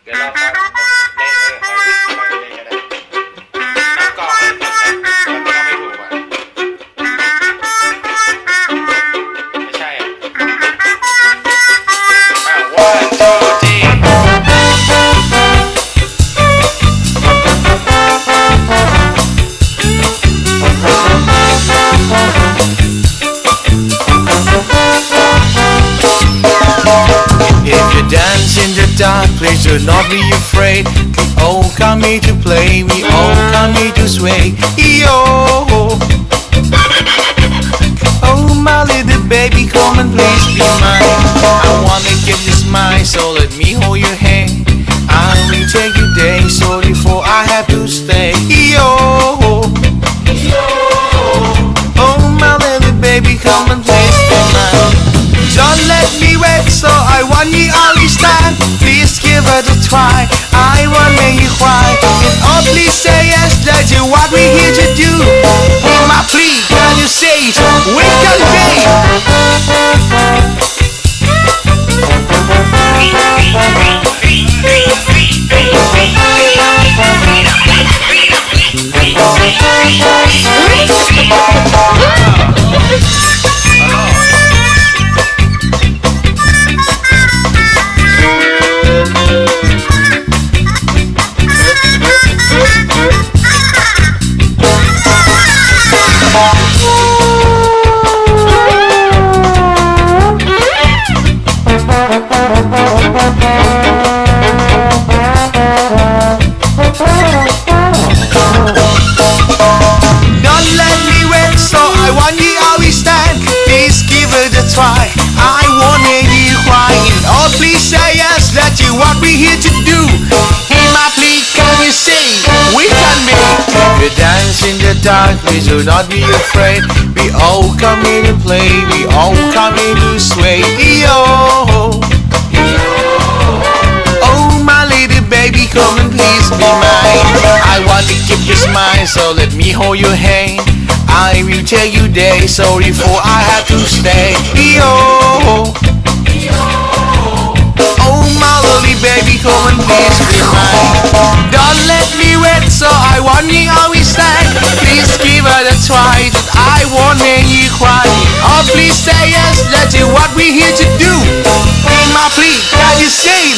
ดี๋ยวเราขอเล่นขอวิทย์ขอเล่นกันนะน้ำกรอกมันต้องไม่ถูกอ่ะไม่ใช่อ่ะone two three If you dance in the dark, please do not be afraid. We all come here to play, we all come here to sway. Yo, oh my little baby, come and please be mine. I wanna get you smile, so let me hold your hand. I will take you days, so before I have to stay. Yo, oh my little baby, come and please be mine. Don't let me wait, so I want you always stand. Please give it a try, I won't make you cry. And oh please say yes, that's what we're here to do. Hear my plea, can you say it? We can try, I won't make you cry. And oh please say yes, that's what we're here to do. Hey my plea, can you say we can make? If you dance in the dark, please do not be afraid. We all come here to play, we all come here to sway. Yo, oh my little baby, come and please be mine. I want to keep your smile, so let me hold your hand. I will tell you days, so before I have to stay. Yo, oh my lovely baby, come and please be mine. Don't let me wait, so I want you always stand. Please give it a try, that I won't make you cry. Oh please say yes, that's what we're here to do. In my plea, can you say